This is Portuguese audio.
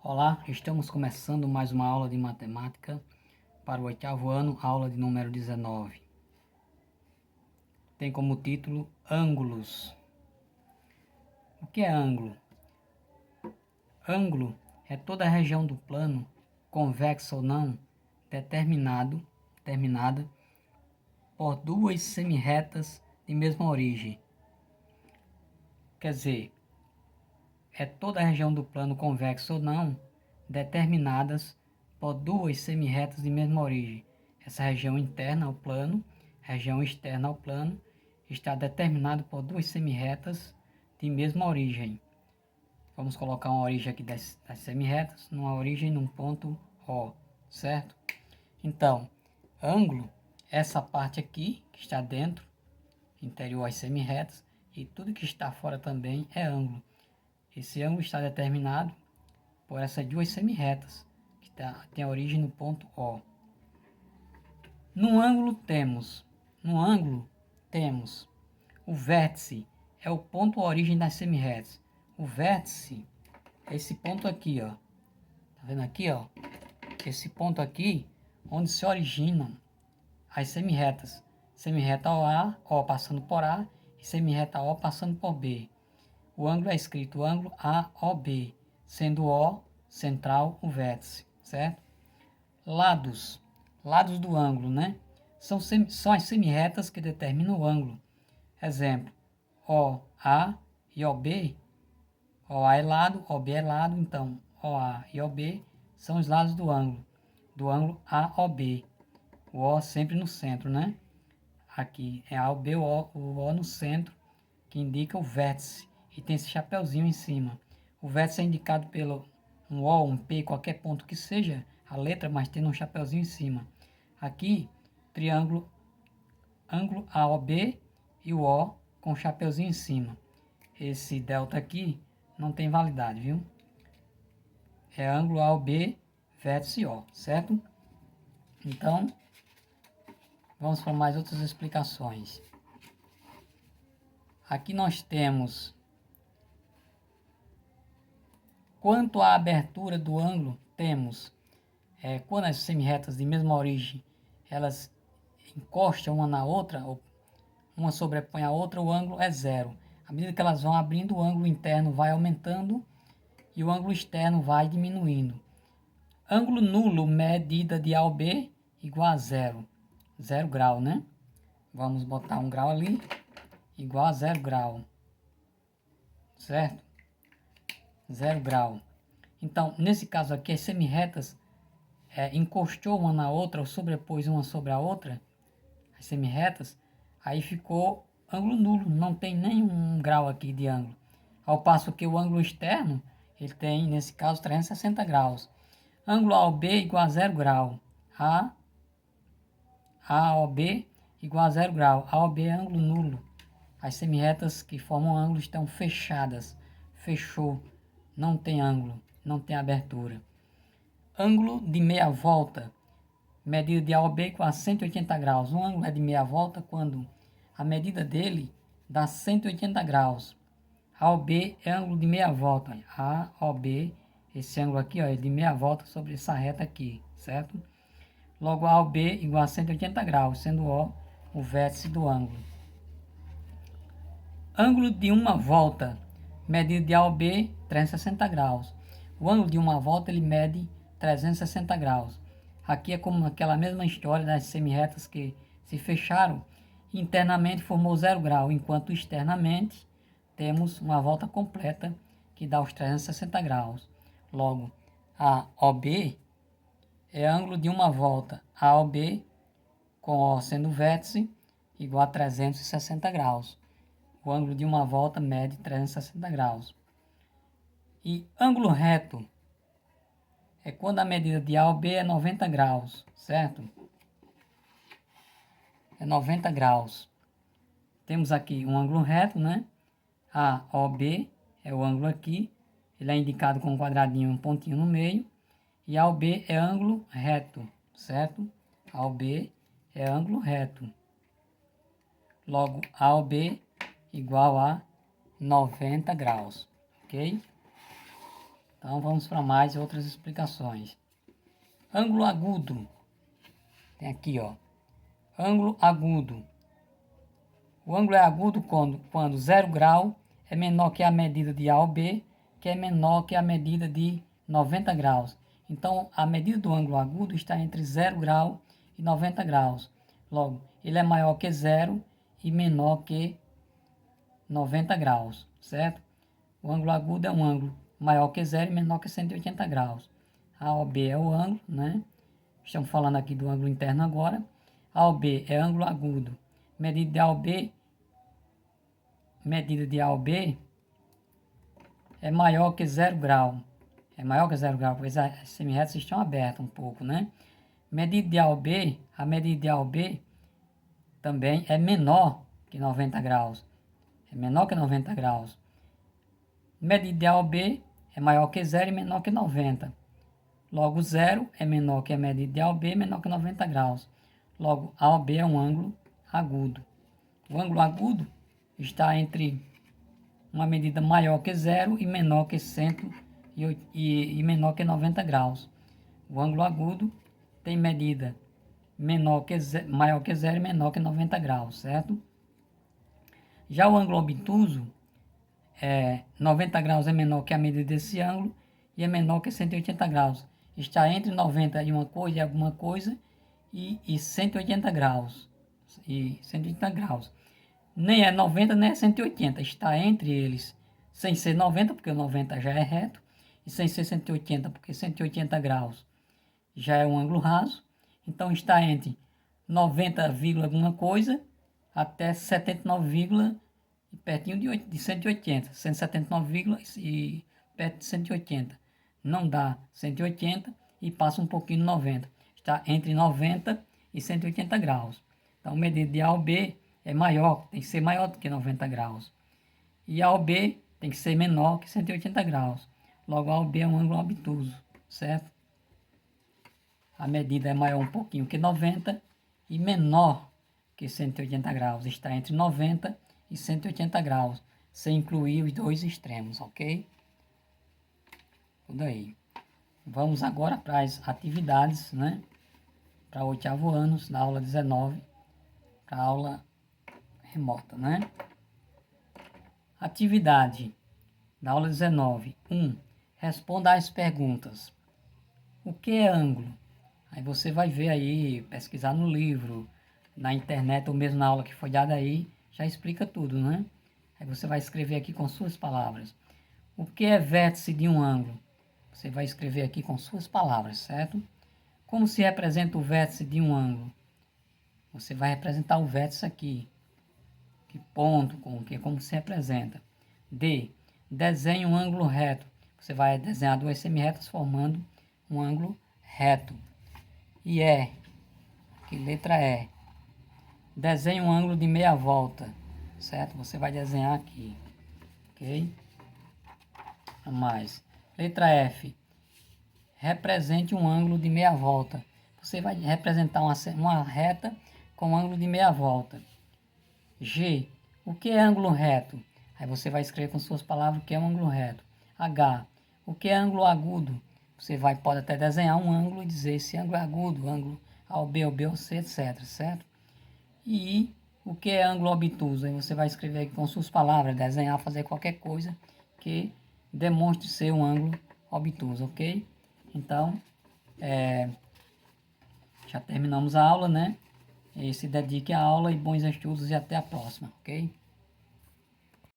Olá, estamos começando mais uma aula de matemática para o 8º ano, aula de número 19. Tem como título ângulos. O que é ângulo? Ângulo é toda a região do plano, convexa ou não, determinada por duas semirretas de mesma origem. Quer dizer, é toda a região do plano convexo ou não, determinadas por duas semirretas de mesma origem. Essa região interna ao plano, região externa ao plano, está determinada por duas semirretas de mesma origem. Vamos colocar uma origem aqui das semirretas, numa origem num ponto O, certo? Então, ângulo, essa parte aqui, que está dentro, interior às semirretas, e tudo que está fora também é ângulo. Esse ângulo está determinado por essas duas semirretas, que tem a origem no ponto O. No ângulo temos o vértice, é o ponto origem das semirretas. O vértice é esse ponto aqui, ó. Tá vendo aqui, ó? Esse ponto aqui, onde se originam as semirretas. Semirreta O passando por A, e semirreta O passando por B. O ângulo é escrito ângulo AOB, sendo O central o vértice, certo? Lados do ângulo, né? São as semirretas que determinam o ângulo. Exemplo, OA e OB. OA é lado, OB é lado, então OA e OB são os lados do ângulo AOB. O O sempre no centro, né? Aqui é AOB, o O no centro, que indica o vértice. E tem esse chapeuzinho em cima. O vértice é indicado pelo um O, um P, qualquer ponto que seja a letra, mas tendo um chapeuzinho em cima. Aqui, triângulo, ângulo AOB e o O com o chapeuzinho em cima. Esse delta aqui não tem validade, viu? É ângulo AOB, vértice O, certo? Então, vamos para mais outras explicações. Aqui nós temos, quanto à abertura do ângulo, temos, quando as semirretas de mesma origem, elas encostam uma na outra, ou uma sobrepõe a outra, o ângulo é zero. À medida que elas vão abrindo, o ângulo interno vai aumentando e o ângulo externo vai diminuindo. Ângulo nulo, medida de A ao B, igual a zero. 0 grau, né? Vamos botar um grau ali, igual a 0 grau. Certo? 0 grau. Então, nesse caso aqui, as semirretas encostou uma na outra, ou sobrepôs uma sobre a outra, as semirretas, aí ficou ângulo nulo, não tem nenhum grau aqui de ângulo. Ao passo que o ângulo externo, ele tem, nesse caso, 360 graus. Ângulo AOB igual a 0 grau. AOB igual a 0 grau. AOB é ângulo nulo. As semirretas que formam ângulo estão fechadas. Fechou. Não tem ângulo, não tem abertura. Ângulo de meia volta. Medida de AOB igual a 180 graus. Um ângulo é de meia volta quando a medida dele dá 180 graus. AOB é ângulo de meia volta. AOB, esse ângulo aqui, ó, é de meia volta sobre essa reta aqui, certo? Logo, AOB igual a 180 graus, sendo o vértice do ângulo. Ângulo de uma volta. Medida de AOB, 360 graus. O ângulo de uma volta, ele mede 360 graus. Aqui é como aquela mesma história das semirretas que se fecharam. Internamente formou 0 grau, enquanto externamente temos uma volta completa que dá os 360 graus. Logo, a OB é ângulo de uma volta. A OB, com O sendo vértice, igual a 360 graus. O ângulo de uma volta mede 360 graus. E ângulo reto é quando a medida de A ou B é 90 graus, certo? É 90 graus. Temos aqui um ângulo reto, né? AOB é o ângulo aqui. Ele é indicado com um quadradinho, um pontinho no meio. E AOB é ângulo reto, certo? AOB é ângulo reto. Logo, AOB igual a 90 graus, ok? Então, Então vamos para mais outras explicações. Ângulo agudo. Tem aqui, ó. Ângulo agudo. O ângulo é agudo quando 0 grau é menor que a medida de A ou B, que é menor que a medida de 90 graus. Então, a medida do ângulo agudo está entre 0 grau e 90 graus. Logo, ele é maior que 0 e menor que 90 graus, certo? O ângulo agudo é um ângulo maior que 0 e menor que 180 graus. AOB é o ângulo, né? Estamos falando aqui do ângulo interno agora. AOB é ângulo agudo. Medida de AOB é maior que 0 grau. É maior que 0 grau, porque as semiretas estão abertas um pouco, né? Medida de AOB, a medida de AOB também é menor que 90 graus. É menor que 90 graus. Medida de AOB é maior que 0 e menor que 90. Logo, 0 é menor que a medida de AOB, menor que 90 graus. Logo, AOB é um ângulo agudo. O ângulo agudo está entre uma medida maior que 0 e menor que 100 e menor que 90 graus. O ângulo agudo tem medida maior que 0 e menor que 90 graus, certo? Já o ângulo obtuso, 90 graus é menor que a medida desse ângulo e é menor que 180 graus. Está entre 90 e uma coisa e alguma coisa e 180 graus. E 180 graus. Nem é 90, nem é 180. Está entre eles, sem ser 90, porque o 90 já é reto, e sem ser 180, porque 180 graus já é um ângulo raso. Então está entre 90, alguma coisa até 79, pertinho de 180. 179, e perto de 180. Não dá 180 e passa um pouquinho de 90. Está entre 90 e 180 graus. Então, a medida de AOB é maior, tem que ser maior do que 90 graus. E AOB tem que ser menor que 180 graus. Logo, AOB é um ângulo obtuso, certo? A medida é maior um pouquinho que 90 e menor que 180 graus. Está entre 90 e 180 graus, sem incluir os dois extremos, ok? Tudo aí. Vamos agora para as atividades, né? Para o 8º ano, na aula 19, para a aula remota, né? Atividade da aula 19. 1. Responda às perguntas. O que é ângulo? Aí você vai ver aí, pesquisar no livro, na internet ou mesmo na aula que foi dada aí, já explica tudo, né? Aí você vai escrever aqui com suas palavras. O que é vértice de um ângulo? Você vai escrever aqui com suas palavras, certo? Como se representa o vértice de um ângulo? Você vai representar o vértice aqui. Que ponto, como se representa. D. Desenhe um ângulo reto. Você vai desenhar duas semirretas formando um ângulo reto. E que letra E? Desenhe um ângulo de meia volta, certo? Você vai desenhar aqui, ok? A mais. Letra F. Represente um ângulo de meia volta. Você vai representar uma reta com um ângulo de meia volta. G. O que é ângulo reto? Aí você vai escrever com suas palavras o que é um ângulo reto. H. O que é ângulo agudo? Você pode até desenhar um ângulo e dizer esse ângulo é agudo, ângulo AOB, ou B ou C, etc. Certo? E o que é ângulo obtuso? Aí você vai escrever aqui com suas palavras, desenhar, fazer qualquer coisa que demonstre ser um ângulo obtuso, ok? Então, já terminamos a aula, né? E se dedique à aula e bons estudos e até a próxima, ok?